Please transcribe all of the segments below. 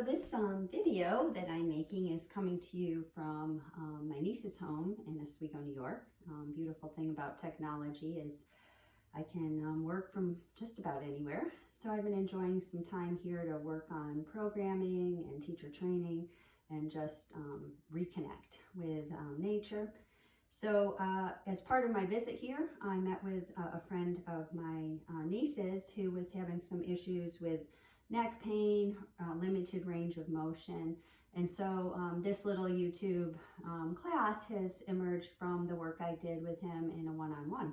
So this video that I'm making is coming to you from my niece's home in Oswego, New York. Beautiful thing about technology is I can work from just about anywhere. So I've been enjoying some time here to work on programming and teacher training and just reconnect with nature. So as part of my visit here, I met with a friend of my niece's who was having some issues with neck pain, limited range of motion. And so this little YouTube class has emerged from the work I did with him in a one-on-one.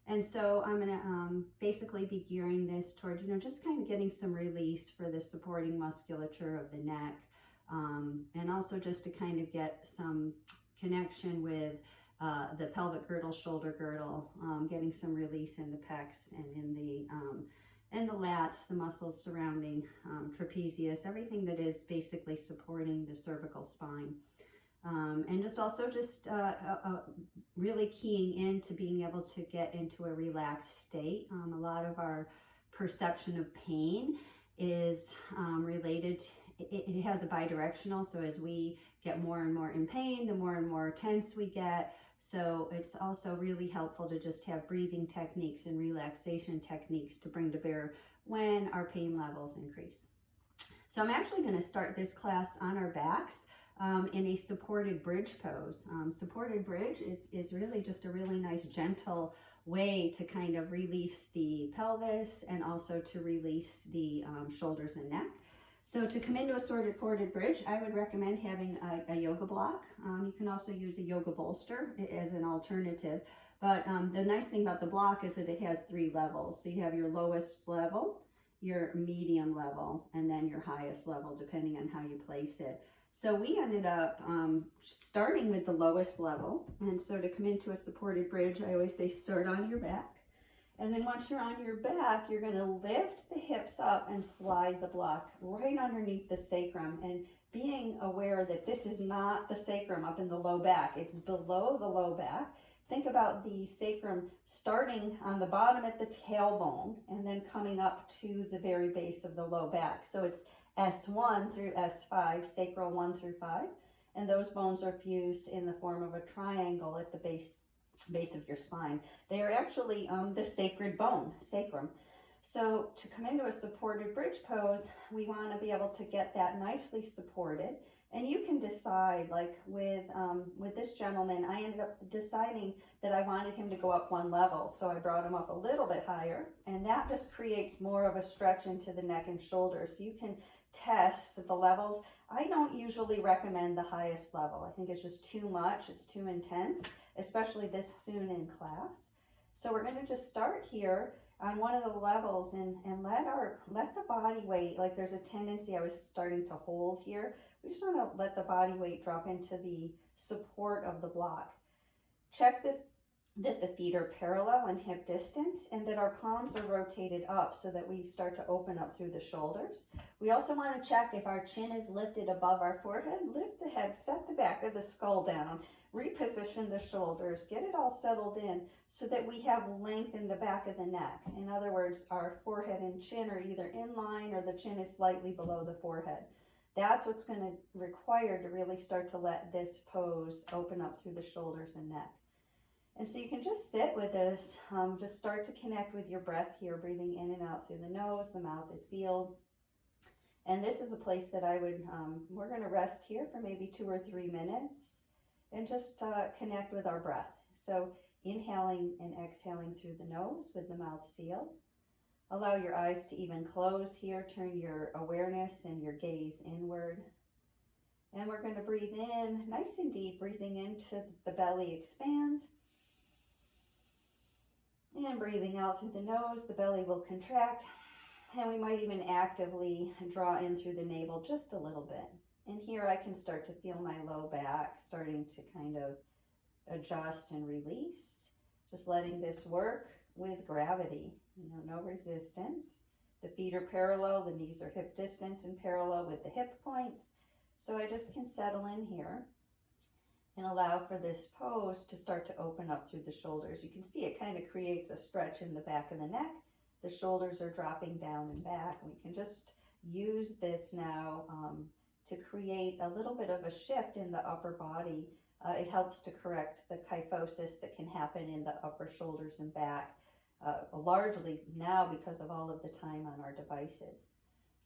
And so I'm going to basically be gearing this toward, just kind of getting some release for the supporting musculature of the neck, and also just to kind of get some connection with the pelvic girdle, shoulder girdle, getting some release in the pecs and in the lats, the muscles surrounding trapezius, everything that is basically supporting the cervical spine. And just also really keying into being able to get into a relaxed state. A lot of our perception of pain is related, it has a bidirectional, so as we get more and more in pain, the more and more tense we get. So it's also really helpful to just have breathing techniques and relaxation techniques to bring to bear when our pain levels increase. So I'm actually going to start this class on our backs in a supported bridge pose. Supported bridge is really just a really nice gentle way to kind of release the pelvis and also to release the shoulders and neck. So to come into a supported bridge, I would recommend having a yoga block. You can also use a yoga bolster as an alternative. But the nice thing about the block is that it has 3 levels. So you have your lowest level, your medium level, and then your highest level, depending on how you place it. So we ended up starting with the lowest level. And so to come into a supported bridge, I always say start on your back. And then once you're on your back, you're going to lift the hips up and slide the block right underneath the sacrum. And being aware that this is not the sacrum up in the low back, it's below the low back. Think about the sacrum starting on the bottom at the tailbone and then coming up to the very base of the low back. So it's S1 through S5, sacral 1 through 5. And those bones are fused in the form of a triangle at the base of your spine. They are actually the sacred bone, sacrum. So to come into a supported bridge pose, we want to be able to get that nicely supported. And you can decide, like with this gentleman, I ended up deciding that I wanted him to go up 1 level. So I brought him up a little bit higher, and that just creates more of a stretch into the neck and shoulders. So you can test the levels. I don't usually recommend the highest level. I think it's just too much, it's too intense, especially this soon in class. So we're going to just start here on one of the levels and let the body weight, like there's a tendency I was starting to hold here. We just want to let the body weight drop into the support of the block. Check that the feet are parallel and hip distance, and that our palms are rotated up so that we start to open up through the shoulders. We also want to check if our chin is lifted above our forehead. Lift the head, set the back of the skull down, reposition the shoulders, get it all settled in so that we have length in the back of the neck. In other words, our forehead and chin are either in line or the chin is slightly below the forehead. That's what's going to require to really start to let this pose open up through the shoulders and neck. And so you can just sit with this, just start to connect with your breath here, breathing in and out through the nose, the mouth is sealed. And this is a place that I would, we're going to rest here for maybe 2 or 3 minutes and just connect with our breath. So inhaling and exhaling through the nose with the mouth sealed. Allow your eyes to even close here, turn your awareness and your gaze inward. And we're going to breathe in nice and deep, breathing into the belly expands. And breathing out through the nose, the belly will contract. And we might even actively draw in through the navel just a little bit. And here I can start to feel my low back starting to kind of adjust and release. Just letting this work with gravity, no resistance. The feet are parallel, the knees are hip distance and parallel with the hip points. So I just can settle in here and allow for this pose to start to open up through the shoulders. You can see it kind of creates a stretch in the back of the neck. The shoulders are dropping down and back. We can just use this now to create a little bit of a shift in the upper body. It helps to correct the kyphosis that can happen in the upper shoulders and back, largely now because of all of the time on our devices.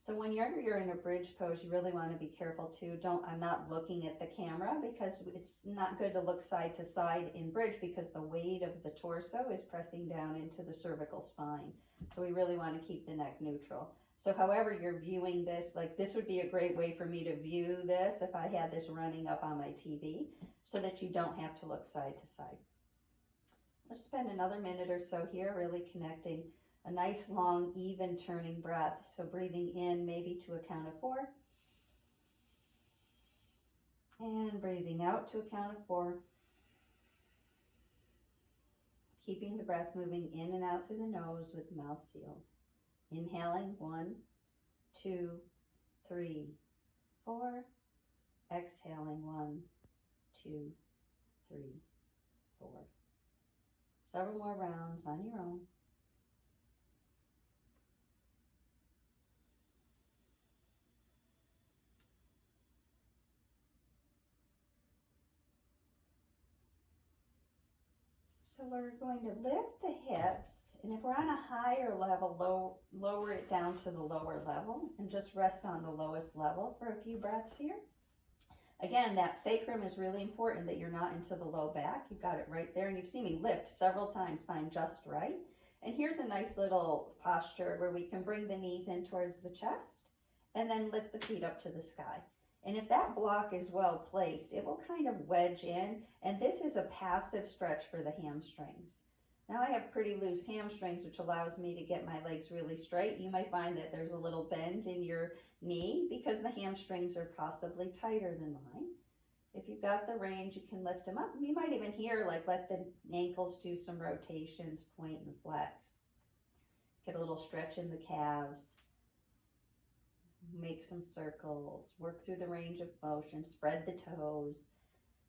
So when you're in a bridge pose, you really want to be careful too. I'm not looking at the camera because it's not good to look side to side in bridge because the weight of the torso is pressing down into the cervical spine. So we really want to keep the neck neutral. So however you're viewing this, like this would be a great way for me to view this if I had this running up on my TV so that you don't have to look side to side. Let's spend another minute or so here really connecting a nice long even turning breath. So breathing in maybe to a count of 4 and breathing out to a count of 4. Keeping the breath moving in and out through the nose with mouth sealed. Inhaling 1, 2, 3, 4. Exhaling 1, 2, 3, 4. Several more rounds on your own. So we're going to lift the hips, and if we're on a higher level, lower it down to the lower level and just rest on the lowest level for a few breaths here. Again, that sacrum is really important, that you're not into the low back. You've got it right there, and you've seen me lift several times, find just right. And here's a nice little posture where we can bring the knees in towards the chest and then lift the feet up to the sky. And if that block is well placed, it will kind of wedge in, and this is a passive stretch for the hamstrings. Now I have pretty loose hamstrings, which allows me to get my legs really straight. You might find that there's a little bend in your knee because the hamstrings are possibly tighter than mine. If you've got the range, you can lift them up. You might even hear, like, let the ankles do some rotations, point and flex. Get a little stretch in the calves. Make some circles, work through the range of motion, spread the toes.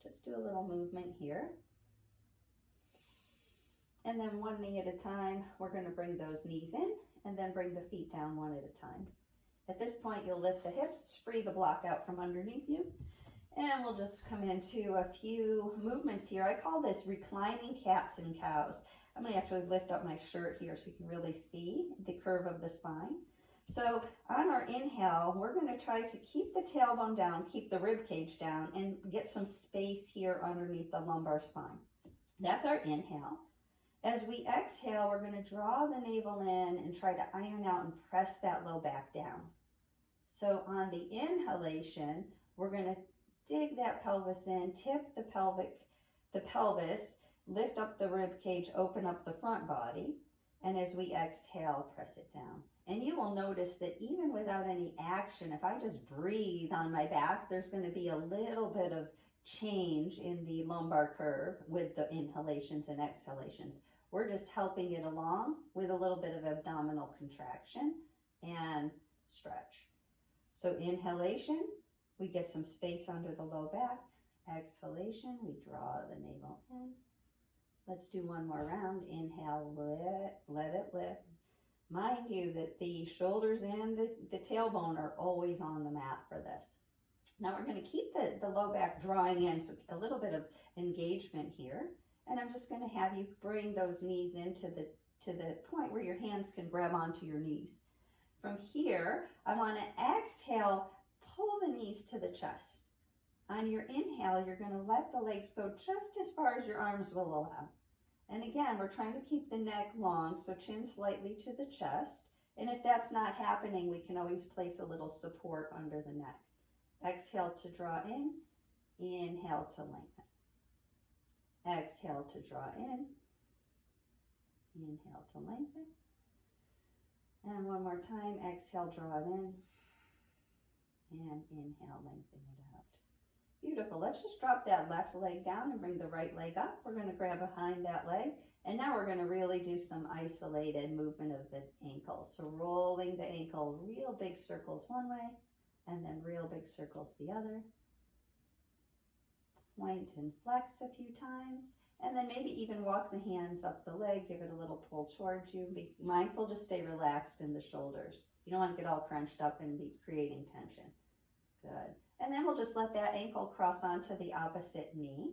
Just do a little movement here. And then one knee at a time, we're going to bring those knees in and then bring the feet down one at a time. At this point, you'll lift the hips, free the block out from underneath you, and we'll just come into a few movements here. I call this reclining cats and cows. I'm going to actually lift up my shirt here so you can really see the curve of the spine. So on our inhale, we're going to try to keep the tailbone down, keep the rib cage down, and get some space here underneath the lumbar spine. That's our inhale. As we exhale, we're going to draw the navel in and try to iron out and press that low back down. So on the inhalation, we're going to dig that pelvis in, tip the pelvis, lift up the rib cage, open up the front body, and as we exhale, press it down. And you will notice that even without any action, if I just breathe on my back, there's going to be a little bit of change in the lumbar curve with the inhalations and exhalations. We're just helping it along with a little bit of abdominal contraction and stretch. So inhalation, we get some space under the low back. Exhalation, we draw the navel in. Let's do one more round. Inhale, let it lift. Mind you that the shoulders and the tailbone are always on the mat for this. Now we're going to keep the low back drawing in, so a little bit of engagement here. And I'm just going to have you bring those knees into to the point where your hands can grab onto your knees. From here, I want to exhale, pull the knees to the chest. On your inhale, you're going to let the legs go just as far as your arms will allow. And again, we're trying to keep the neck long, so chin slightly to the chest. And if that's not happening, we can always place a little support under the neck. Exhale to draw in, inhale to lengthen. Exhale to draw in, inhale to lengthen. And one more time, exhale, draw it in, and inhale, lengthen it out. Beautiful. Let's just drop that left leg down and bring the right leg up. We're going to grab behind that leg, and now we're going to really do some isolated movement of the ankles. So rolling the ankle, real big circles one way, and then real big circles the other. Point and flex a few times, And then maybe even walk the hands up the leg, give it a little pull towards you. Be mindful to stay relaxed in the shoulders. You don't want to get all crunched up and be creating tension. Good. And then we'll just let that ankle cross onto the opposite knee.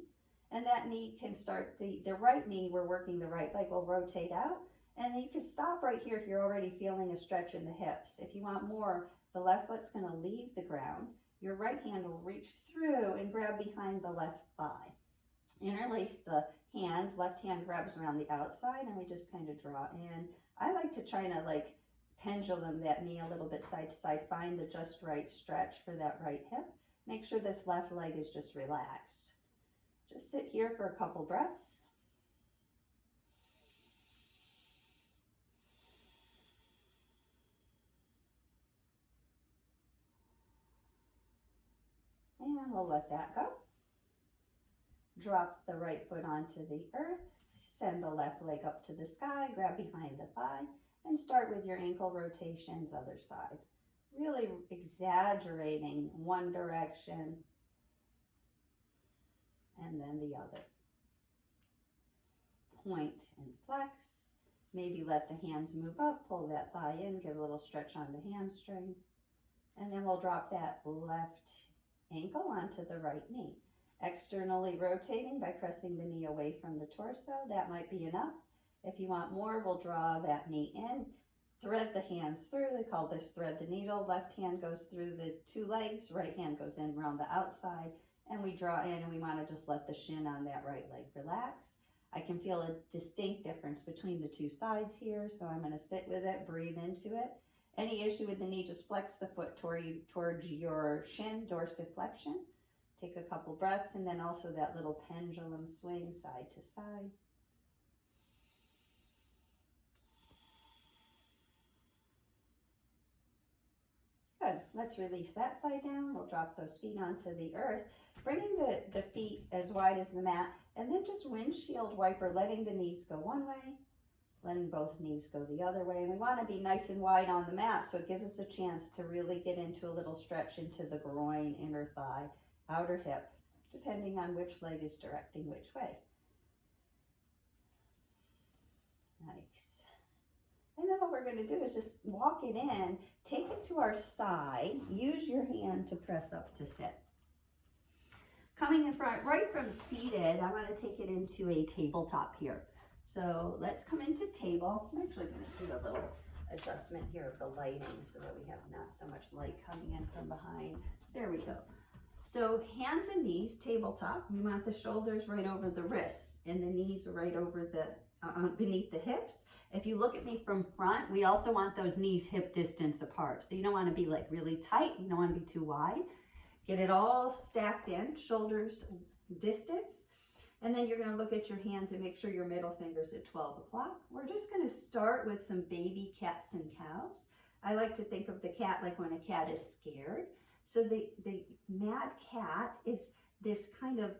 And that knee can start, the right knee, we're working the right leg, will rotate out. And then you can stop right here if you're already feeling a stretch in the hips. If you want more, the left foot's going to leave the ground. Your right hand will reach through and grab behind the left thigh. Interlace the hands, left hand grabs around the outside, and we just kind of draw in. I like to try to like pendulum that knee a little bit side to side, find the just right stretch for that right hip. Make sure this left leg is just relaxed. Just sit here for a couple breaths. And we'll let that go. Drop the right foot onto the earth. Send the left leg up to the sky. Grab behind the thigh. And start with your ankle rotations, other side. Really exaggerating one direction and then the other. Point and flex. Maybe let the hands move up. Pull that thigh in. Get a little stretch on the hamstring. And then we'll drop that left ankle onto the right knee. Externally rotating by pressing the knee away from the torso. That might be enough. If you want more, we'll draw that knee in. Thread the hands through. They call this thread the needle. Left hand goes through the two legs. Right hand goes in around the outside. And we draw in, and we want to just let the shin on that right leg relax. I can feel a distinct difference between the two sides here. So I'm going to sit with it, breathe into it. Any issue with the knee, just flex the foot towards your shin, dorsiflexion. Take a couple breaths, and then also that little pendulum swing side to side. Good. Let's release that side down. We'll drop those feet onto the earth, bringing the feet as wide as the mat, and then just windshield wiper, letting the knees go one way, letting both knees go the other way. And we want to be nice and wide on the mat, so it gives us a chance to really get into a little stretch into the groin, inner thigh, outer hip, depending on which leg is directing which way. Nice. And then what we're going to do is just walk it in, take it to our side, use your hand to press up to sit. Coming in front, right from seated, I want to take it into a tabletop here. So let's come into table. I'm actually going to do a little adjustment here of the lighting so that we have not so much light coming in from behind. There we go. So hands and knees, tabletop. We want the shoulders right over the wrists and the knees right over the beneath the hips. If you look at me from front, we also want those knees hip distance apart. So you don't want to be like really tight. You don't want to be too wide. Get it all stacked in, shoulders distance. And then you're going to look at your hands and make sure your middle finger's at 12 o'clock. We're just going to start with some baby cats and cows. I like to think of the cat like when a cat is scared. So the mad cat is this kind of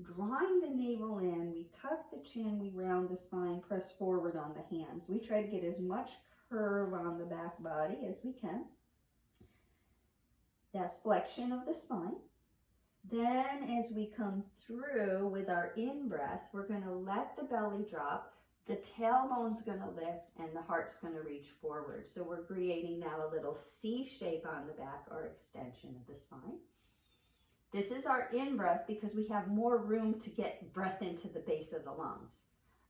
drawing the navel in. We tuck the chin, we round the spine, press forward on the hands. We try to get as much curve on the back body as we can. That's flexion of the spine. Then as we come through with our in-breath, we're going to let the belly drop. The tailbone's going to lift and the heart's going to reach forward. So we're creating now a little C shape on the back, or extension of the spine. This is our in-breath because we have more room to get breath into the base of the lungs.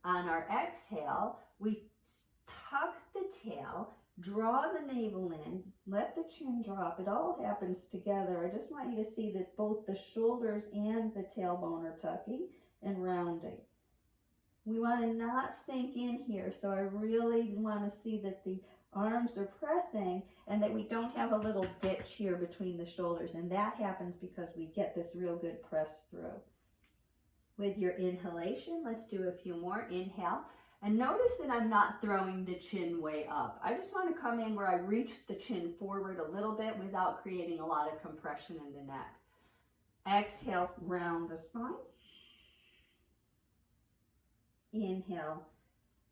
On our exhale, we tuck the tail, draw the navel in, let the chin drop. It all happens together. I just want you to see that both the shoulders and the tailbone are tucking and rounding. We want to not sink in here, so I really want to see that the arms are pressing and that we don't have a little ditch here between the shoulders, and that happens because we get this real good press through. With your inhalation, let's do a few more. Inhale, and notice that I'm not throwing the chin way up. I just want to come in where I reach the chin forward a little bit without creating a lot of compression in the neck. Exhale, round the spine. Inhale,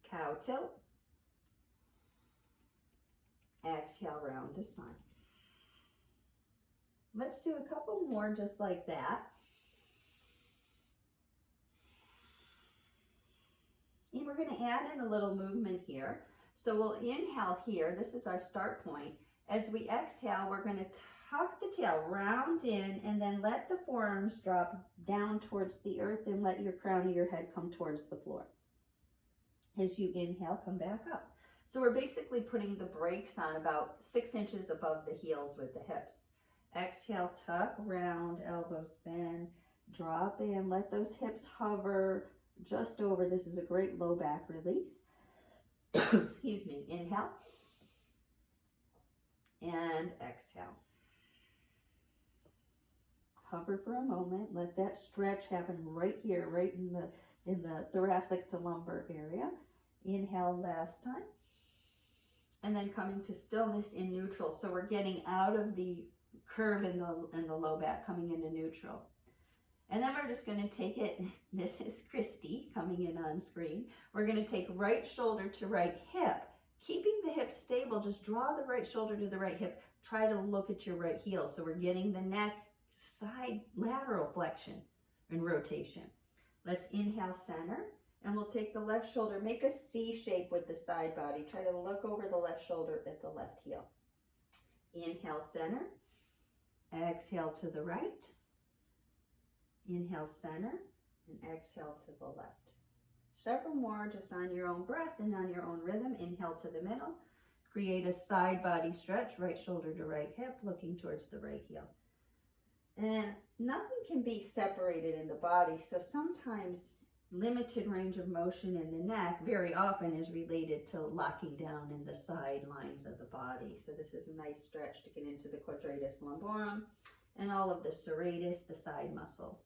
cow tilt. Exhale, round the spine. Let's do a couple more just like that. to add in a little movement here. So we'll inhale here. This is our start point. As we exhale, we're going to tuck the tail, round in, and then let the forearms drop down towards the earth and let your crown of your head come towards the floor. As you inhale, come back up. So we're basically putting the brakes on about 6 inches above the heels with the hips. Exhale, tuck, round, elbows bend, drop in, let those hips hover just over. This is a great low back release. Excuse me. Inhale and exhale. Hover for a moment. Let that stretch happen right here, right in the thoracic to lumbar area. Inhale last time. And then coming to stillness in neutral. So we're getting out of the curve in the low back, coming into neutral. And then we're just going to take it, this is Christy coming in on screen. We're going to take right shoulder to right hip. Keeping the hip stable, just draw the right shoulder to the right hip. Try to look at your right heel. So we're getting the neck side lateral flexion and rotation. Let's inhale center, and we'll take the left shoulder, make a C shape with the side body. Try to look over the left shoulder at the left heel. Inhale center, exhale to the right. Inhale center and exhale to the left. Several more just on your own breath and on your own rhythm. Inhale to the middle. Create a side body stretch, right shoulder to right hip, looking towards the right heel. And nothing can be separated in the body, so sometimes limited range of motion in the neck very often is related to locking down in the side lines of the body. So this is a nice stretch to get into the quadratus lumborum and all of the serratus, the side muscles.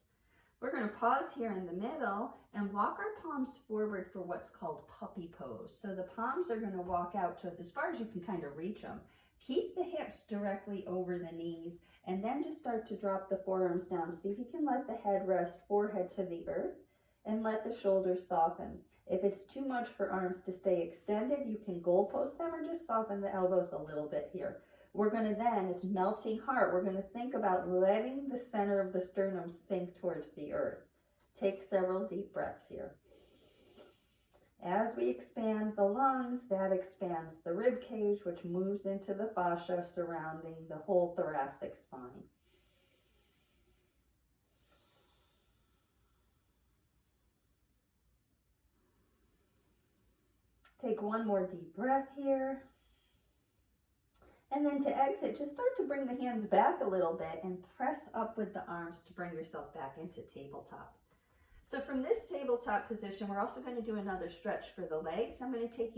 We're going to pause here in the middle and walk our palms forward for what's called puppy pose. So the palms are going to walk out to as far as you can kind of reach them. Keep the hips directly over the knees and then just start to drop the forearms down. See if you can let the head rest forehead to the earth and let the shoulders soften. If it's too much for arms to stay extended, you can goalpost them or just soften the elbows a little bit here. We're going to then, it's melting heart, we're going to think about letting the center of the sternum sink towards the earth. Take several deep breaths here. As we expand the lungs, that expands the rib cage, which moves into the fascia surrounding the whole thoracic spine. Take one more deep breath here. And then to exit, just start to bring the hands back a little bit and press up with the arms to bring yourself back into tabletop. So from this tabletop position, we're also going to do another stretch for the legs. I'm going to take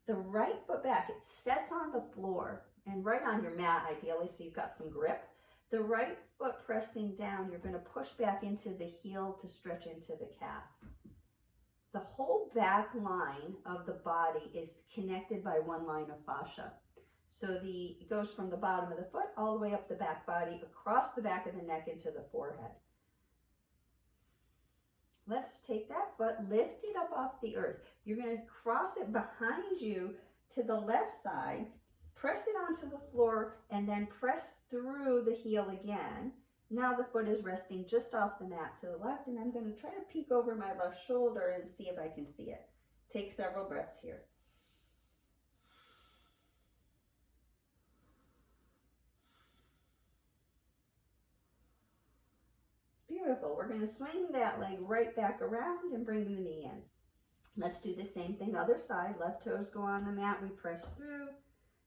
the right foot back. It sets on the floor and right on your mat, ideally, so you've got some grip. The right foot pressing down, you're going to push back into the heel to stretch into the calf. The whole back line of the body is connected by one line of fascia. So it goes from the bottom of the foot all the way up the back body, across the back of the neck into the forehead. Let's take that foot, lift it up off the earth. You're going to cross it behind you to the left side, press it onto the floor, and then press through the heel again. Now the foot is resting just off the mat to the left, and I'm going to try to peek over my left shoulder and see if I can see it. Take several breaths here. Beautiful. We're going to swing that leg right back around and bring the knee in. Let's do the same thing other side. Left toes go on the mat. We press through.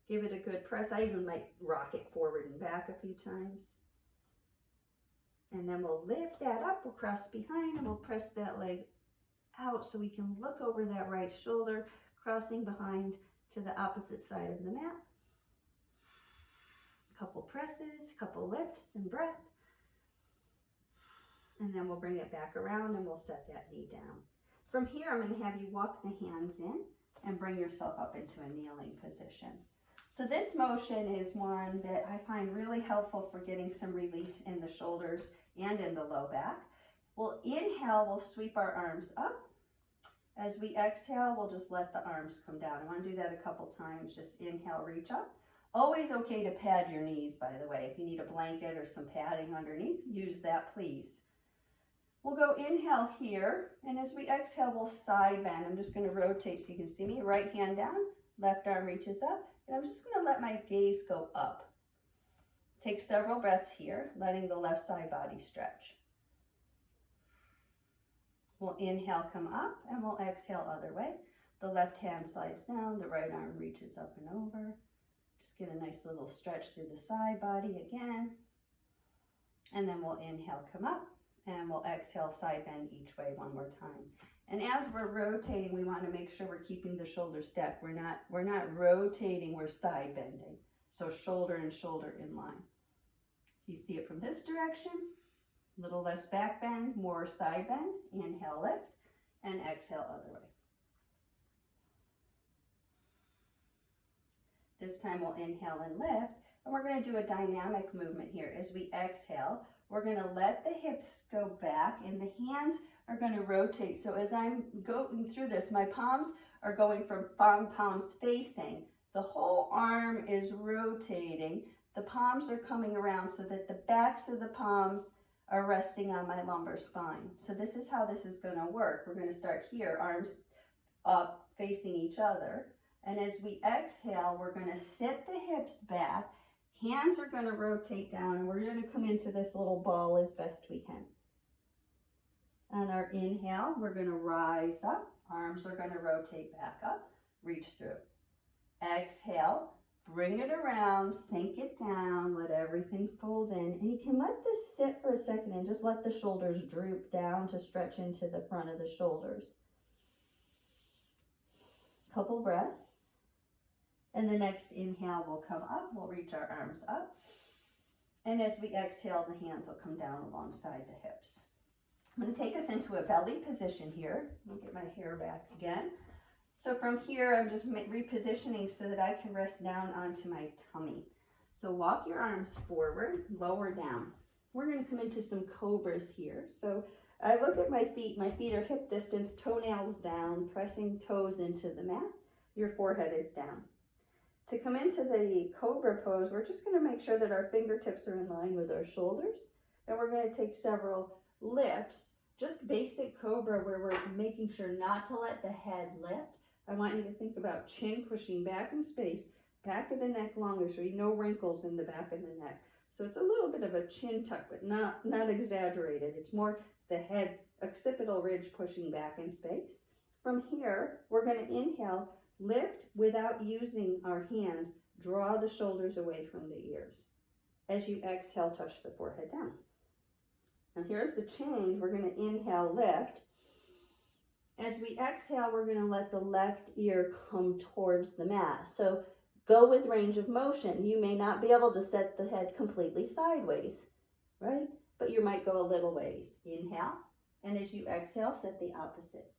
Give it a good press. I even might rock it forward and back a few times. And then we'll lift that up. We'll cross behind and we'll press that leg out so we can look over that right shoulder, crossing behind to the opposite side of the mat. A couple presses, a couple lifts and breath. And then we'll bring it back around and we'll set that knee down. From here, I'm going to have you walk the hands in and bring yourself up into a kneeling position. So this motion is one that I find really helpful for getting some release in the shoulders and in the low back. We'll inhale, we'll sweep our arms up. As we exhale, we'll just let the arms come down. I want to do that a couple times. Just inhale, reach up. Always okay to pad your knees, by the way. If you need a blanket or some padding underneath, use that, please. We'll go inhale here, and as we exhale, we'll side bend. I'm just going to rotate so you can see me. Right hand down, left arm reaches up, and I'm just going to let my gaze go up. Take several breaths here, letting the left side body stretch. We'll inhale, come up, and we'll exhale other way. The left hand slides down, the right arm reaches up and over. Just get a nice little stretch through the side body again. And then we'll inhale, come up, and we'll exhale, side bend each way one more time. And as we're rotating, we want to make sure we're keeping the shoulders stacked. We're not rotating, we're side bending. So shoulder and shoulder in line. So you see it from this direction, a little less back bend, more side bend. Inhale, lift, and exhale other way. This time we'll inhale and lift, and we're going to do a dynamic movement here. As we exhale, we're going to let the hips go back, and the hands are going to rotate. So as I'm going through this, my palms are going from palms facing. The whole arm is rotating. The palms are coming around so that the backs of the palms are resting on my lumbar spine. So this is how this is going to work. We're going to start here, arms up facing each other. And as we exhale, we're going to sit the hips back. Hands are going to rotate down, and we're going to come into this little ball as best we can. On our inhale, we're going to rise up. Arms are going to rotate back up. Reach through. Exhale, bring it around, sink it down, let everything fold in. And you can let this sit for a second and just let the shoulders droop down to stretch into the front of the shoulders. Couple breaths. And the next inhale will come up. We'll reach our arms up. And as we exhale, the hands will come down alongside the hips. I'm going to take us into a belly position here. Let me get my hair back again. So from here, I'm just repositioning so that I can rest down onto my tummy. So walk your arms forward, lower down. We're going to come into some cobras here. So I look at my feet. My feet are hip distance, toenails down, pressing toes into the mat. Your forehead is down. To come into the cobra pose, we're just going to make sure that our fingertips are in line with our shoulders. And we're going to take several lifts, just basic cobra where we're making sure not to let the head lift. I want you to think about chin pushing back in space, back of the neck longer, so you no wrinkles in the back of the neck. So it's a little bit of a chin tuck, but not exaggerated. It's more the head, occipital ridge pushing back in space. From here, we're going to inhale, lift without using our hands, draw the shoulders away from the ears. As you exhale, touch the forehead down. Now here's the change. We're going to inhale, lift. As we exhale, we're going to let the left ear come towards the mat. So go with range of motion. You may not be able to set the head completely sideways, right? But you might go a little ways. Inhale, and as you exhale, set the opposite.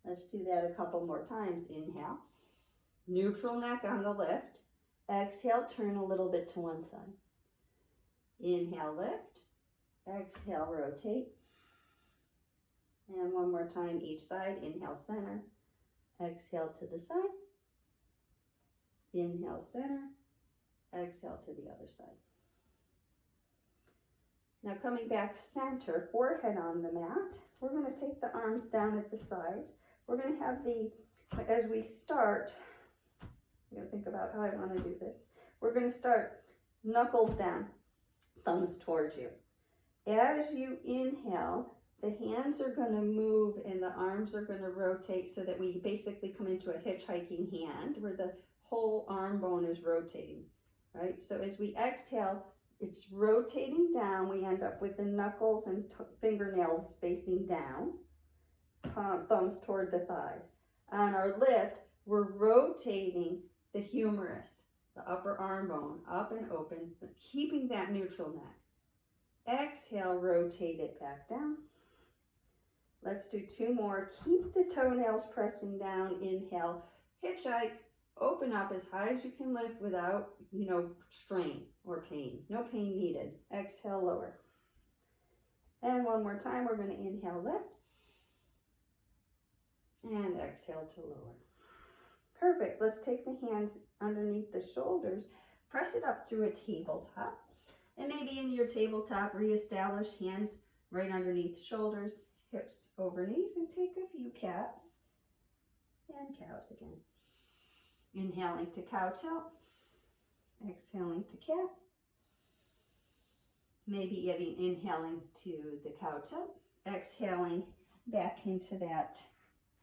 Let's do that a couple more times. Inhale, neutral neck on the lift. Exhale, turn a little bit to one side. Inhale, lift. Exhale, rotate. And one more time each side. Inhale, center. Exhale to the side. Inhale, center. Exhale to the other side. Now coming back center, forehead on the mat. We're going to take the arms down at the sides. We're going to have as we start, I'm going to think about how I want to do this. We're going to start knuckles down, thumbs towards you. As you inhale, the hands are going to move and the arms are going to rotate so that we basically come into a hitchhiking hand where the whole arm bone is rotating, right? So as we exhale, it's rotating down. We end up with the knuckles and fingernails facing down, thumbs toward the thighs. On our lift, we're rotating the humerus, the upper arm bone, up and open, but keeping that neutral neck. Exhale, rotate it back down. Let's do two more. Keep the toenails pressing down. Inhale, hitchhike, open up as high as you can lift without, strain or pain. No pain needed. Exhale, lower. And one more time, we're going to inhale, lift. And exhale to lower. Perfect. Let's take the hands underneath the shoulders. Press it up through a tabletop. And maybe in your tabletop, reestablish hands right underneath shoulders, hips over knees, and take a few cats and cows again. Inhaling to cow tilt, exhaling to cat. Maybe even inhaling to the cow tilt, exhaling back into that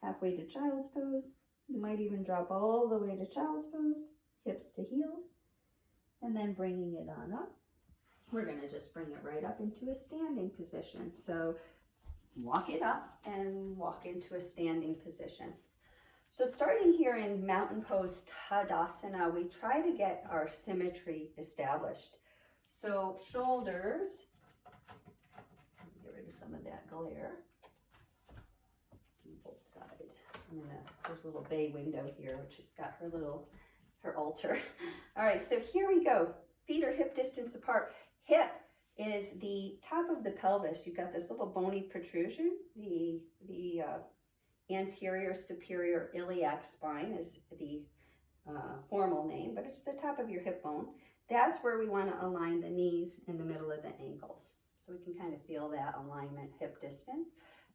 halfway to child's pose. You might even drop all the way to child's pose, hips to heels, and then bringing it on up. We're going to just bring it right up into a standing position. So walk it up and walk into a standing position. So starting here in mountain pose Tadasana, we try to get our symmetry established. So shoulders, get rid of some of that glare. Both sides. There's a little bay window here, which has got her altar. All right, so here we go. Feet are hip distance apart. Hip is the top of the pelvis. You've got this little bony protrusion. The anterior superior iliac spine is the formal name, but it's the top of your hip bone. That's where we want to align the knees in the middle of the ankles. So we can kind of feel that alignment, hip distance.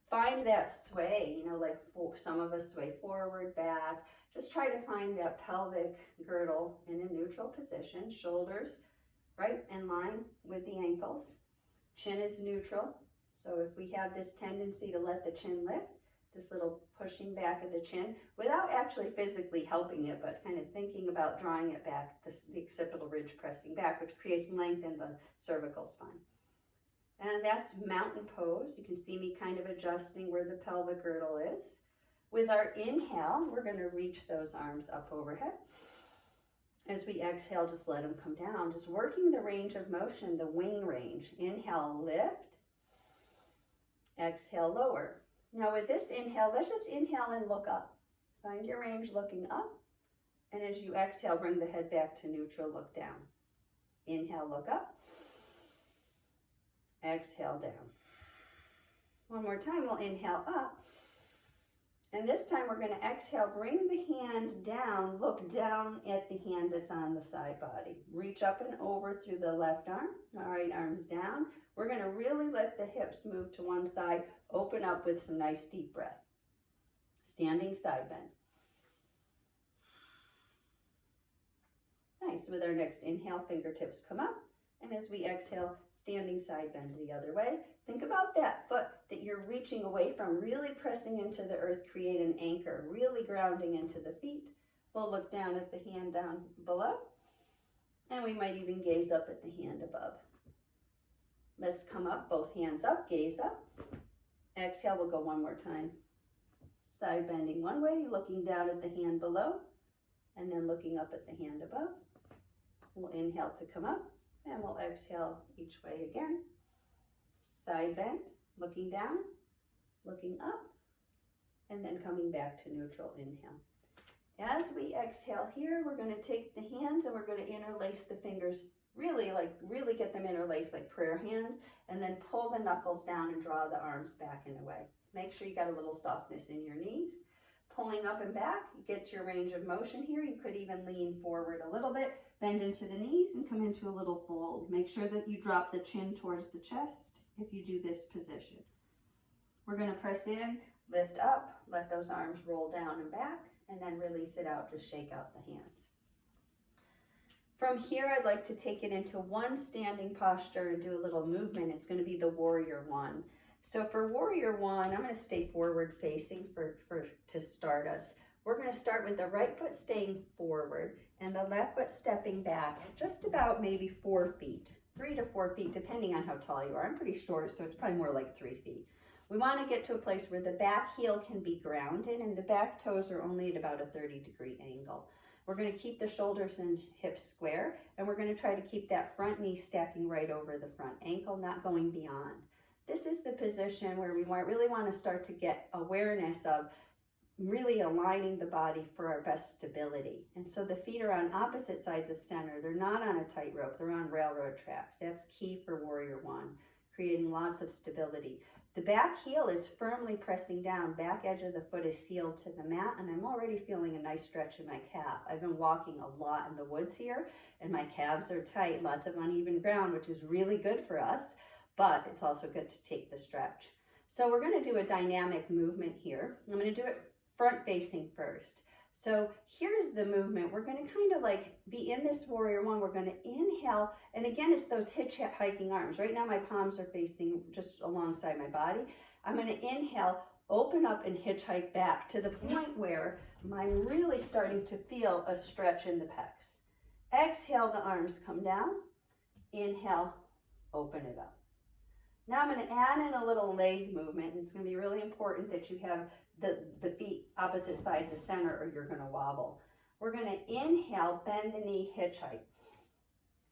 Find that sway, like some of us sway forward, back. Just try to find that pelvic girdle in a neutral position. Shoulders right in line with the ankles. Chin is neutral. So if we have this tendency to let the chin lift, this little pushing back of the chin, without actually physically helping it, but kind of thinking about drawing it back, the occipital ridge pressing back, which creates length in the cervical spine. And that's mountain pose. You can see me kind of adjusting where the pelvic girdle is. With our inhale, we're going to reach those arms up overhead. As we exhale, just let them come down. Just working the range of motion, the wing range. Inhale, lift. Exhale, lower. Now with this inhale, let's just inhale and look up. Find your range looking up. And as you exhale, bring the head back to neutral, look down. Inhale, look up. Exhale, down. One more time, we'll inhale up. And this time we're going to exhale, bring the hand down, look down at the hand that's on the side body. Reach up and over through the left arm. All right, arms down. We're going to really let the hips move to one side, open up with some nice deep breath. Standing side bend. Nice. With our next inhale, fingertips come up. And as we exhale, standing side bend the other way. Think about that foot that you're reaching away from, really pressing into the earth, create an anchor, really grounding into the feet. We'll look down at the hand down below, and we might even gaze up at the hand above. Let's come up, both hands up, gaze up. Exhale, we'll go one more time. Side bending one way, looking down at the hand below, and then looking up at the hand above. We'll inhale to come up. And we'll exhale each way again. Side bend, looking down, looking up, and then coming back to neutral, inhale. As we exhale here, we're going to take the hands and we're going to interlace the fingers, really get them interlaced like prayer hands, and then pull the knuckles down and draw the arms back and away. Make sure you got a little softness in your knees. Pulling up and back, you get your range of motion here. You could even lean forward a little bit, bend into the knees and come into a little fold. Make sure that you drop the chin towards the chest if you do this position. We're going to press in, lift up, let those arms roll down and back, and then release it out, just shake out the hands. From here, I'd like to take it into one standing posture and do a little movement. It's going to be the warrior one. So for warrior one, I'm going to stay forward facing to start us. We're going to start with the right foot staying forward and the left foot stepping back just about maybe 4 feet, 3 to 4 feet, depending on how tall you are. I'm pretty short, so it's probably more like 3 feet. We want to get to a place where the back heel can be grounded and the back toes are only at about a 30-degree angle. We're going to keep the shoulders and hips square, and we're going to try to keep that front knee stacking right over the front ankle, not going beyond. This is the position where we really want to start to get awareness of really aligning the body for our best stability. And so the feet are on opposite sides of center. They're not on a tightrope. They're on railroad tracks. That's key for warrior one, creating lots of stability. The back heel is firmly pressing down. Back edge of the foot is sealed to the mat, and I'm already feeling a nice stretch in my calf. I've been walking a lot in the woods here, and my calves are tight, lots of uneven ground, which is really good for us, but it's also good to take the stretch. So we're going to do a dynamic movement here. I'm going to do it front facing first. So here's the movement. We're going to kind of like be in this warrior one. We're going to inhale. And again, it's those hitchhiking arms. Right now my palms are facing just alongside my body. I'm going to inhale, open up and hitchhike back to the point where I'm really starting to feel a stretch in the pecs. Exhale, the arms come down. Inhale, open it up. Now I'm going to add in a little leg movement. And it's going to be really important that you have the feet opposite sides of center or you're going to wobble. We're going to inhale, bend the knee, hitchhike.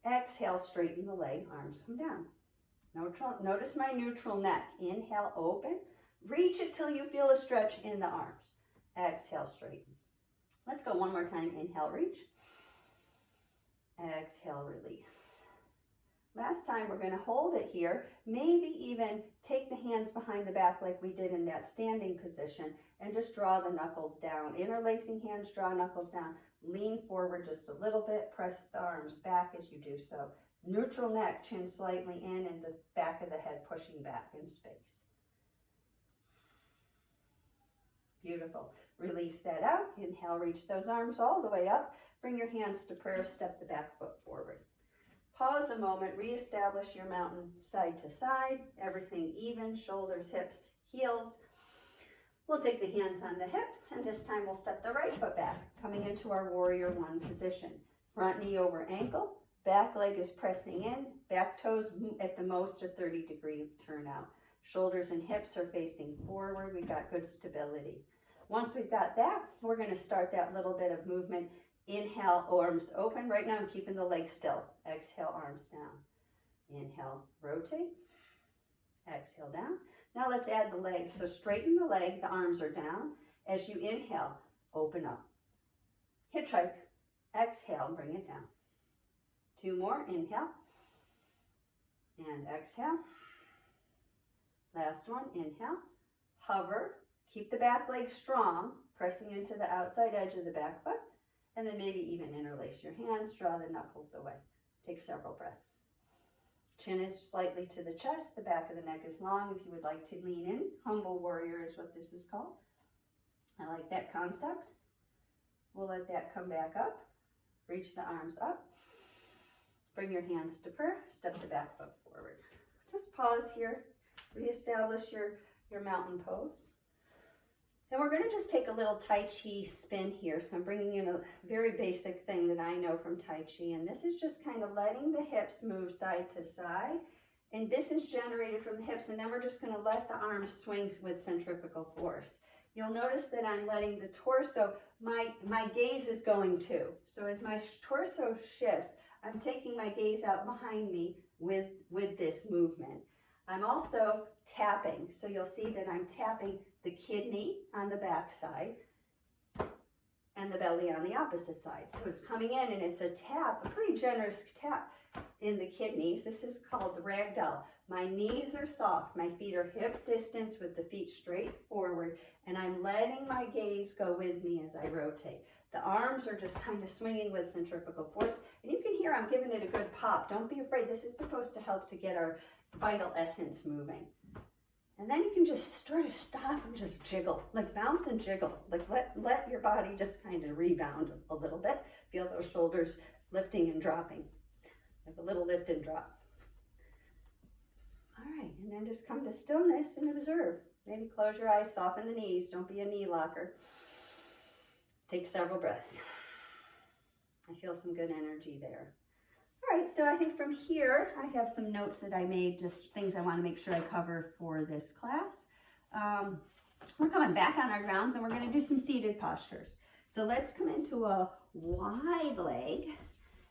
Exhale, straighten the leg, arms come down. Notice my neutral neck. Inhale, open. Reach it till you feel a stretch in the arms. Exhale, straighten. Let's go one more time. Inhale, reach. Exhale, release. Last time we're going to hold it here, maybe even take the hands behind the back like we did in that standing position and just draw the knuckles down. Interlacing hands, draw knuckles down. Lean forward just a little bit, press the arms back as you do so. Neutral neck, chin slightly in and the back of the head pushing back in space. Beautiful. Release that out. Inhale, reach those arms all the way up. Bring your hands to prayer, step the back foot forward. Pause a moment, reestablish your mountain side to side, everything even, shoulders, hips, heels. We'll take the hands on the hips, and this time we'll step the right foot back, coming into our warrior one position. Front knee over ankle, back leg is pressing in, back toes at the most a 30-degree turn out. Shoulders and hips are facing forward, we've got good stability. Once we've got that, we're gonna start that little bit of movement. Inhale, arms open. Right now I'm keeping the legs still. Exhale, arms down. Inhale, rotate. Exhale, down. Now let's add the legs. So straighten the leg, the arms are down. As you inhale, open up. Hitchhike. Exhale, bring it down. Two more, inhale. And exhale. Last one, inhale. Hover. Keep the back leg strong, pressing into the outside edge of the back foot. And then maybe even interlace your hands, draw the knuckles away. Take several breaths. Chin is slightly to the chest, the back of the neck is long. If you would like to lean in, humble warrior is what this is called. I like that concept. We'll let that come back up. Reach the arms up. Bring your hands to prayer, step the back foot forward. Just pause here, reestablish your mountain pose. And we're going to just take a little Tai Chi spin here. So I'm bringing in a very basic thing that I know from Tai Chi. And this is just kind of letting the hips move side to side. And this is generated from the hips. And then we're just going to let the arms swing with centrifugal force. You'll notice that I'm letting the torso, my gaze is going too. So as my torso shifts, I'm taking my gaze out behind me with this movement. I'm also tapping. So you'll see that I'm tapping the kidney on the back side and the belly on the opposite side. So it's coming in and it's a tap, a pretty generous tap in the kidneys. This is called the ragdoll. My knees are soft. My feet are hip distance with the feet straight forward, and I'm letting my gaze go with me as I rotate. The arms are just kind of swinging with centrifugal force, and you can hear I'm giving it a good pop. Don't be afraid. This is supposed to help to get our vital essence moving. And then you can just sort of stop and just jiggle, like bounce and jiggle. Like let your body just kind of rebound a little bit. Feel those shoulders lifting and dropping, like a little lift and drop. All right, and then just come to stillness and observe. Maybe close your eyes, soften the knees. Don't be a knee locker. Take several breaths. I feel some good energy there. All right, so I think from here, I have some notes that I made, just things I want to make sure I cover for this class. We're coming back on our grounds and we're going to do some seated postures. So let's come into a wide leg.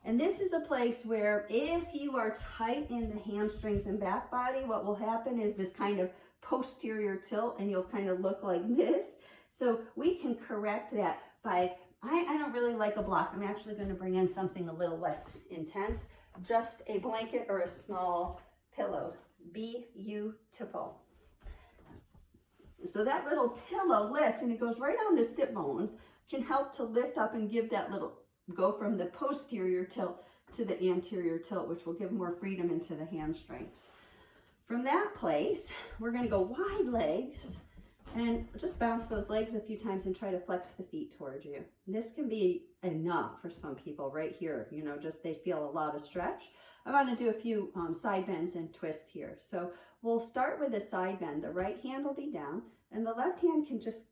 And this is a place where if you are tight in the hamstrings and back body, what will happen is this kind of posterior tilt and you'll kind of look like this. So we can correct that by, I don't really like a block. I'm actually going to bring in something a little less intense. Just a blanket or a small pillow. Beautiful. So that little pillow lift, and it goes right on the sit bones, can help to lift up and give that little, go from the posterior tilt to the anterior tilt, which will give more freedom into the hamstrings. From that place, we're going to go wide legs and just bounce those legs a few times and try to flex the feet towards you. And this can be enough for some people right here, you know, just they feel a lot of stretch. I want to do a few side bends and twists here. So we'll start with a side bend. The right hand will be down and the left hand can just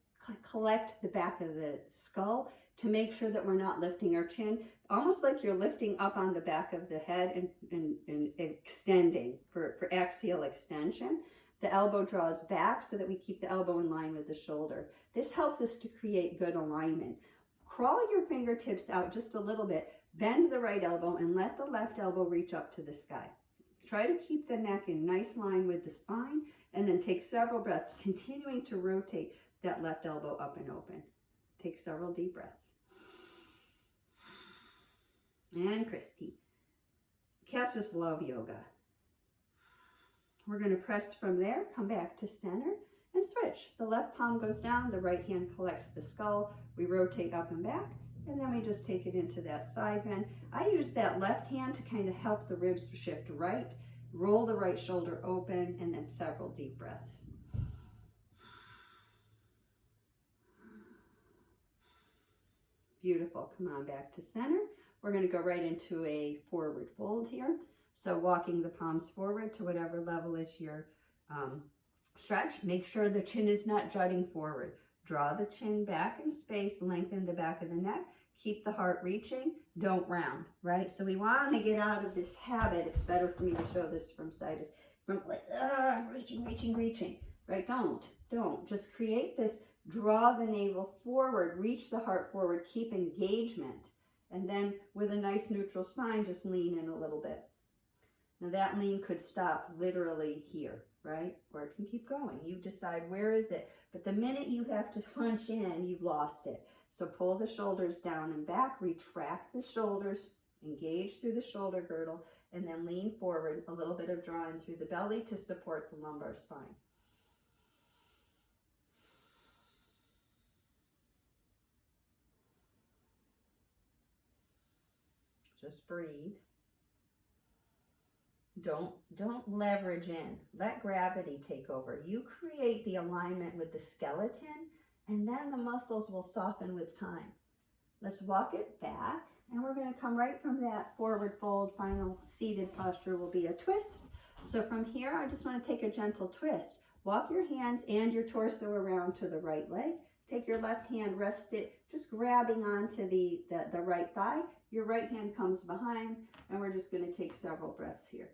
collect the back of the skull to make sure that we're not lifting our chin, almost like you're lifting up on the back of the head and extending for axial extension. The elbow draws back so that we keep the elbow in line with the shoulder. This helps us to create good alignment. Crawl your fingertips out just a little bit, bend the right elbow and let the left elbow reach up to the sky. Try to keep the neck in nice line with the spine and then take several breaths, continuing to rotate that left elbow up and open. Take several deep breaths. And Christy. Cats just love yoga. We're going to press from there, come back to center, and switch. The left palm goes down, the right hand collects the skull. We rotate up and back, and then we just take it into that side bend. I use that left hand to kind of help the ribs shift right, roll the right shoulder open, and then several deep breaths. Beautiful. Come on back to center. We're going to go right into a forward fold here. So walking the palms forward to whatever level is your stretch. Make sure the chin is not jutting forward. Draw the chin back in space, lengthen the back of the neck, keep the heart reaching, don't round, right? So we want to get out of this habit. It's better for me to show this from side, from like, reaching, right? Don't. Just create this, draw the navel forward, reach the heart forward, keep engagement. And then with a nice neutral spine, just lean in a little bit. Now that lean could stop literally here, right? Or it can keep going. You decide where is it. But the minute you have to hunch in, you've lost it. So pull the shoulders down and back, retract the shoulders, engage through the shoulder girdle, and then lean forward, a little bit of drawing through the belly to support the lumbar spine. Just breathe. Don't leverage in. Let gravity take over. You create the alignment with the skeleton, and then the muscles will soften with time. Let's walk it back, and we're going to come right from that forward fold. Final seated posture will be a twist. So from here, I just want to take a gentle twist. Walk your hands and your torso around to the right leg. Take your left hand, rest it, just grabbing onto the right thigh. Your right hand comes behind, and we're just going to take several breaths here.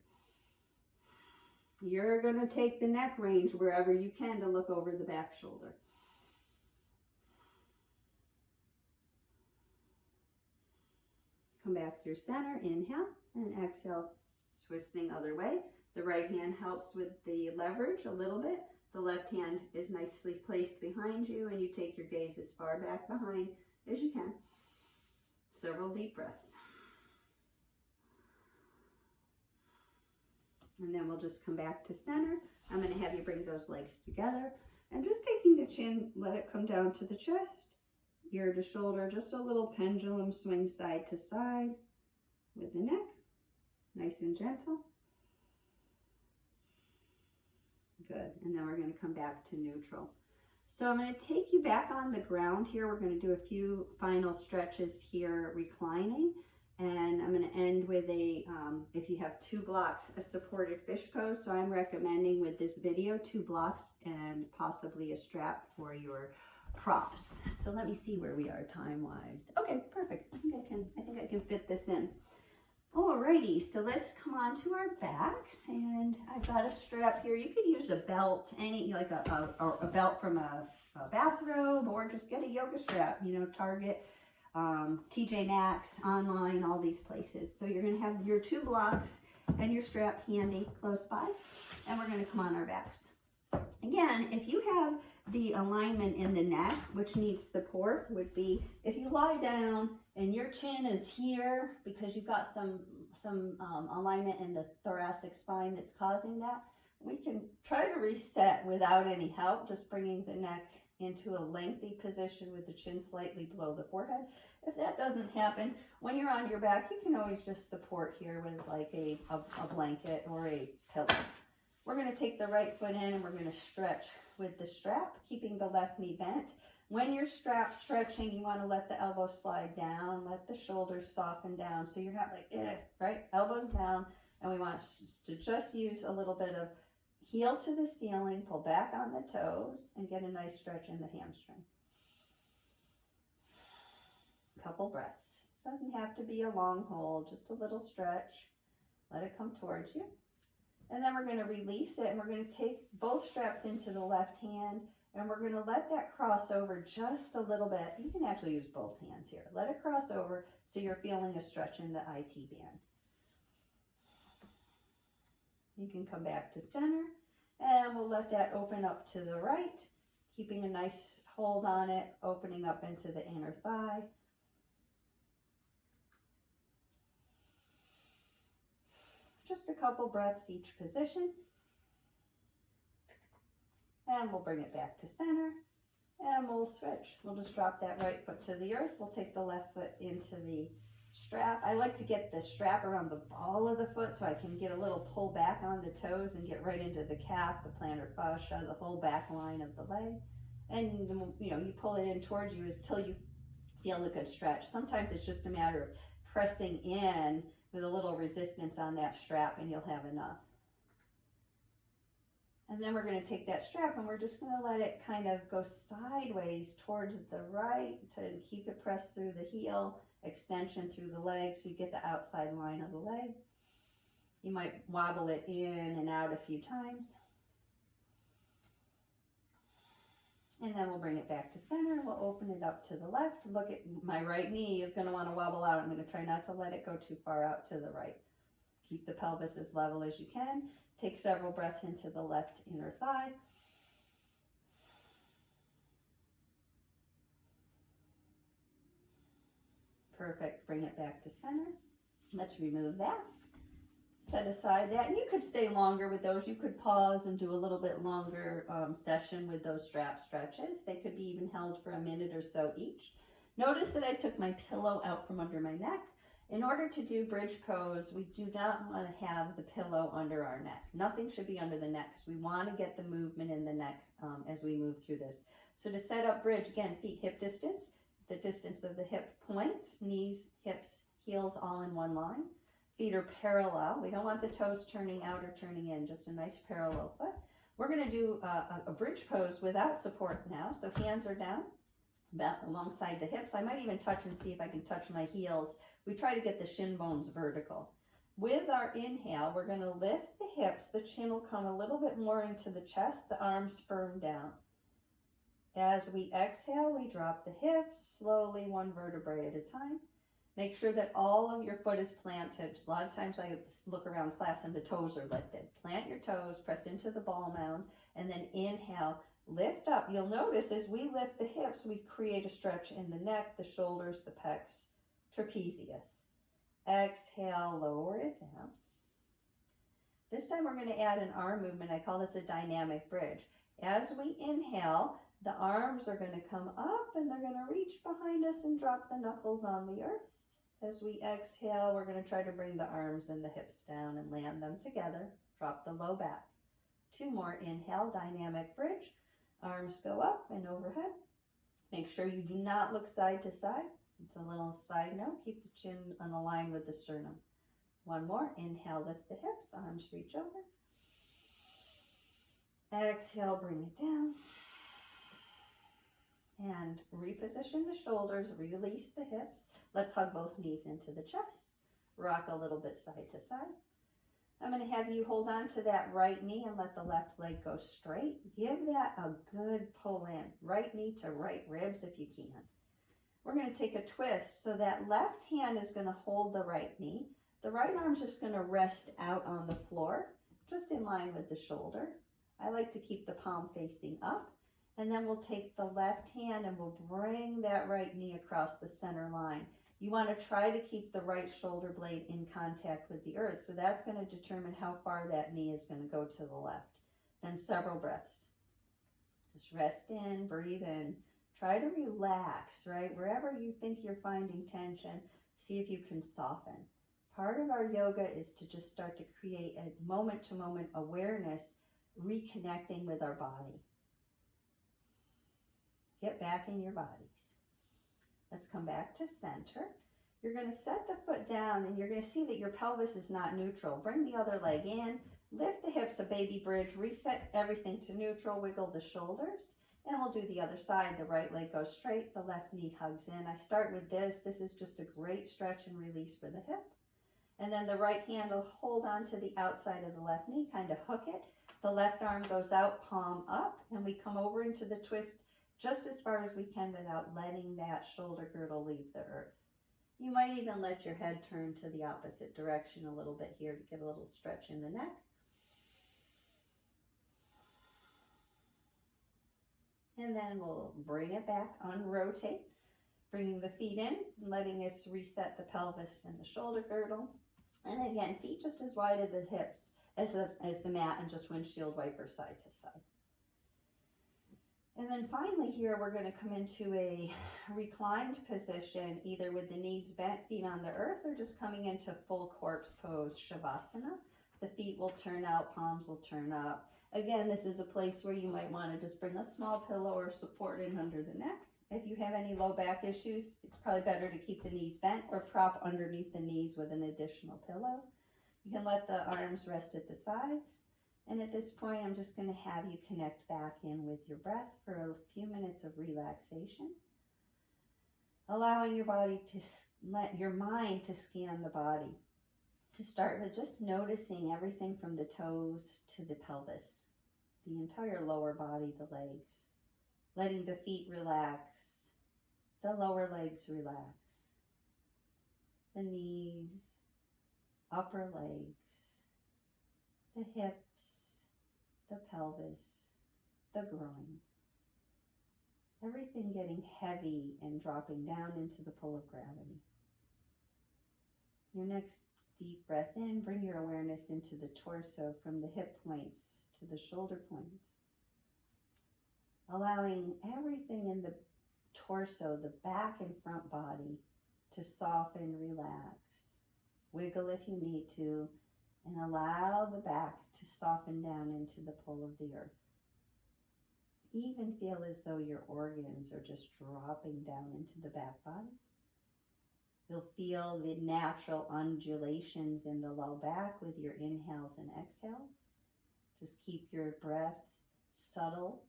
You're going to take the neck range wherever you can to look over the back shoulder. Come back through center, inhale, and exhale, twisting other way. The right hand helps with the leverage a little bit. The left hand is nicely placed behind you, and you take your gaze as far back behind as you can. Several deep breaths. And then we'll just come back to center. I'm going to have you bring those legs together. And just taking the chin, let it come down to the chest, ear to shoulder, just a little pendulum swing side to side with the neck. Nice and gentle. Good. And then we're going to come back to neutral. So I'm going to take you back on the ground here. We're going to do a few final stretches here, reclining. And I'm going to end with a, if you have 2 blocks, a supported fish pose. So I'm recommending with this video 2 blocks and possibly a strap for your props. So let me see where we are time-wise. Okay, perfect. I think I can fit this in. Alrighty, so let's come on to our backs, and I've got a strap here. You could use a belt, like a belt from a bathrobe, or just get a yoga strap, Target, TJ Maxx, online, all these places. So you're going to have your 2 blocks and your strap handy close by, and we're going to come on our backs. Again, if you have the alignment in the neck, which needs support, would be if you lie down and your chin is here because you've got some alignment in the thoracic spine that's causing that. We can try to reset without any help, just bringing the neck into a lengthy position with the chin slightly below the forehead. If that doesn't happen, when you're on your back, you can always just support here with like a blanket or a pillow. We're going to take the right foot in and we're going to stretch with the strap, keeping the left knee bent. When you're stretching, you want to let the elbow slide down, let the shoulders soften down so you're not like, right? Elbows down, and we want to just use a little bit of heel to the ceiling, pull back on the toes, and get a nice stretch in the hamstring. Couple breaths. Doesn't have to be a long hold, just a little stretch. Let it come towards you. And then we're going to release it, and we're going to take both straps into the left hand, and we're going to let that cross over just a little bit. You can actually use both hands here. Let it cross over so you're feeling a stretch in the IT band. You can come back to center, and we'll let that open up to the right, keeping a nice hold on it, opening up into the inner thigh. Just a couple breaths each position. And we'll bring it back to center. And we'll switch. We'll just drop that right foot to the earth. We'll take the left foot into the strap. I like to get the strap around the ball of the foot so I can get a little pull back on the toes and get right into the calf, the plantar fascia, the whole back line of the leg. And you pull it in towards you until you feel a good stretch. Sometimes it's just a matter of pressing in with a little resistance on that strap, and you'll have enough. And then we're going to take that strap and we're just going to let it kind of go sideways towards the right to keep it pressed through the heel, extension through the leg so you get the outside line of the leg. You might wobble it in and out a few times. And then we'll bring it back to center. We'll open it up to the left. Look at my right knee is going to want to wobble out. I'm going to try not to let it go too far out to the right. Keep the pelvis as level as you can. Take several breaths into the left inner thigh. Perfect. Bring it back to center. Let's remove that. Set aside that, and you could stay longer with those. You could pause and do a little bit longer session with those strap stretches. They could be even held for a minute or so each. Notice that I took my pillow out from under my neck. In order to do bridge pose, we do not want to have the pillow under our neck. Nothing should be under the neck because we want to get the movement in the neck as we move through this. So to set up bridge, again, feet hip distance, the distance of the hip points, knees, hips, heels all in one line. Feet are parallel. We don't want the toes turning out or turning in, just a nice parallel foot. We're going to do a bridge pose without support now. So hands are down, about alongside the hips. I might even touch and see if I can touch my heels. We try to get the shin bones vertical. With our inhale, we're going to lift the hips. The chin will come a little bit more into the chest, the arms firm down. As we exhale, we drop the hips slowly, one vertebrae at a time. Make sure that all of your foot is planted. A lot of times I look around class and the toes are lifted. Plant your toes, press into the ball mound, and then inhale, lift up. You'll notice as we lift the hips, we create a stretch in the neck, the shoulders, the pecs, trapezius. Exhale, lower it down. This time we're going to add an arm movement. I call this a dynamic bridge. As we inhale, the arms are going to come up and they're going to reach behind us and drop the knuckles on the earth. As we exhale, we're going to try to bring the arms and the hips down and land them together. Drop the low back. Two more. Inhale, dynamic bridge. Arms go up and overhead. Make sure you do not look side to side. It's a little side note. Keep the chin on the line with the sternum. One more. Inhale, lift the hips. Arms reach over. Exhale, bring it down. And reposition the shoulders, release the hips. Let's hug both knees into the chest. Rock a little bit side to side. I'm going to have you hold on to that right knee and let the left leg go straight. Give that a good pull in. Right knee to right ribs if you can. We're going to take a twist. So that left hand is going to hold the right knee. The right arm's just going to rest out on the floor, just in line with the shoulder. I like to keep the palm facing up. And then we'll take the left hand and we'll bring that right knee across the center line. You want to try to keep the right shoulder blade in contact with the earth. So that's going to determine how far that knee is going to go to the left. Then several breaths. Just rest in, breathe in. Try to relax, right? Wherever you think you're finding tension, see if you can soften. Part of our yoga is to just start to create a moment-to-moment awareness, reconnecting with our body. Get back in your bodies. Let's come back to center. You're going to set the foot down and you're going to see that your pelvis is not neutral. Bring the other leg in, lift the hips, a baby bridge, reset everything to neutral, wiggle the shoulders, and we'll do the other side. The right leg goes straight, the left knee hugs in. I start with this. This is just a great stretch and release for the hip. And then the right hand will hold on to the outside of the left knee, kind of hook it. The left arm goes out, palm up, and we come over into the twist just as far as we can without letting that shoulder girdle leave the earth. You might even let your head turn to the opposite direction a little bit here to get a little stretch in the neck. And then we'll bring it back, unrotate, bringing the feet in, letting us reset the pelvis and the shoulder girdle. And again, feet just as wide at the hips as the mat, and just windshield wiper side to side. And then finally here, we're going to come into a reclined position, either with the knees bent, feet on the earth, or just coming into full corpse pose, Shavasana. The feet will turn out, palms will turn up. Again, this is a place where you might want to just bring a small pillow or support in under the neck. If you have any low back issues, it's probably better to keep the knees bent or prop underneath the knees with an additional pillow. You can let the arms rest at the sides. And at this point, I'm just going to have you connect back in with your breath for a few minutes of relaxation. Allowing your body to let your mind to scan the body. To start with just noticing everything from the toes to the pelvis, the entire lower body, the legs. Letting the feet relax, the lower legs relax, the knees, upper legs, the hips, the pelvis, the groin. Everything getting heavy and dropping down into the pull of gravity. Your next deep breath in, bring your awareness into the torso from the hip points to the shoulder points. Allowing everything in the torso, the back and front body, to soften, relax. Wiggle if you need to, and allow the back to soften down into the pull of the earth. Even feel as though your organs are just dropping down into the back body. You'll feel the natural undulations in the low back with your inhales and exhales. Just keep your breath subtle,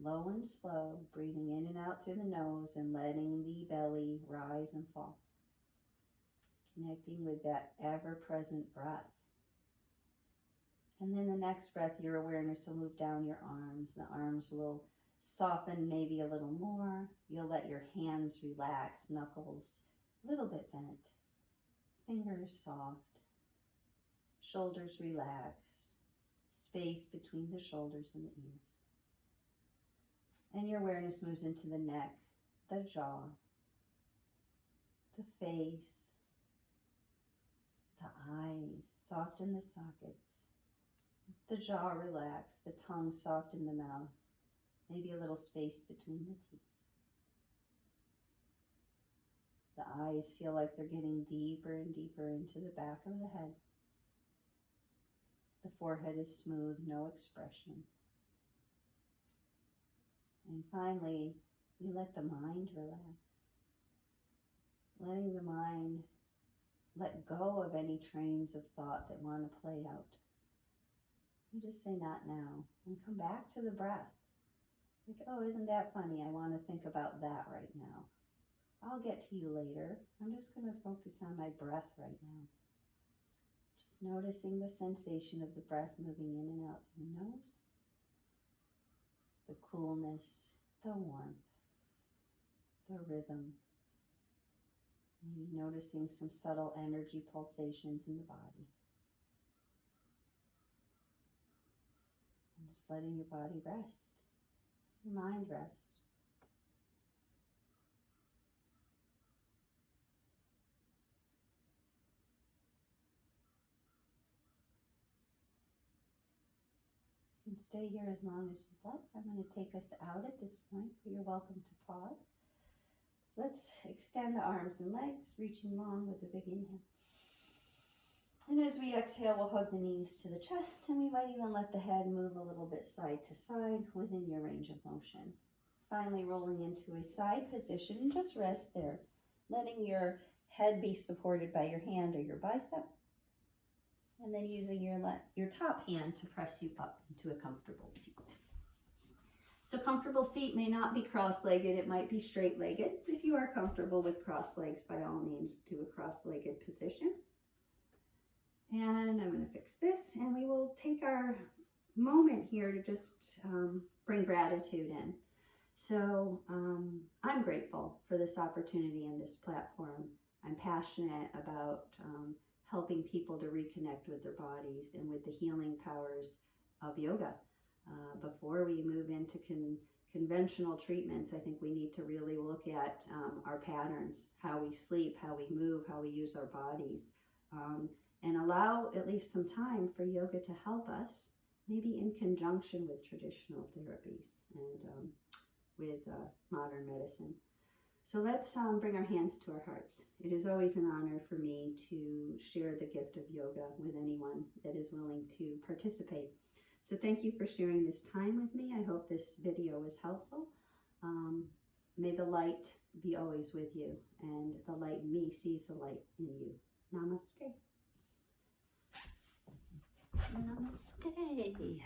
low and slow, breathing in and out through the nose and letting the belly rise and fall. Connecting with that ever-present breath. And then the next breath, your awareness will move down your arms. The arms will soften maybe a little more. You'll let your hands relax, knuckles a little bit bent, fingers soft, shoulders relaxed, space between the shoulders and the ears. And your awareness moves into the neck, the jaw, the face, the eyes, soften the sockets, the jaw relaxed, the tongue soft in the mouth, maybe a little space between the teeth. The eyes feel like they're getting deeper and deeper into the back of the head. The forehead is smooth, no expression. And finally, you let the mind relax. Letting the mind let go of any trains of thought that want to play out. You just say, not now, and come back to the breath. Like, oh, isn't that funny? I want to think about that right now. I'll get to you later. I'm just going to focus on my breath right now. Just noticing the sensation of the breath moving in and out through the nose. The coolness, the warmth, the rhythm. Maybe noticing some subtle energy pulsations in the body. And just letting your body rest, your mind rest. can stay here as long as you'd like. I'm going to take us out at this point, but you're welcome to pause. Let's extend the arms and legs, reaching long with a big inhale. And as we exhale, we'll hug the knees to the chest, and we might even let the head move a little bit side to side within your range of motion. Finally, rolling into a side position, and just rest there, letting your head be supported by your hand or your bicep, and then using your top hand to press you up into a comfortable seat. So comfortable seat may not be cross-legged, it might be straight-legged. If you are comfortable with cross legs, by all means, do a cross-legged position. And I'm going to fix this, and we will take our moment here to just bring gratitude in. So I'm grateful for this opportunity and this platform. I'm passionate about helping people to reconnect with their bodies and with the healing powers of yoga. Before we move into conventional treatments, I think we need to really look at our patterns, how we sleep, how we move, how we use our bodies, and allow at least some time for yoga to help us, maybe in conjunction with traditional therapies and with modern medicine. So let's bring our hands to our hearts. It is always an honor for me to share the gift of yoga with anyone that is willing to participate. So thank you for sharing this time with me. I hope this video was helpful. May the light be always with you, and the light in me sees the light in you. Namaste. Namaste.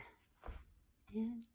And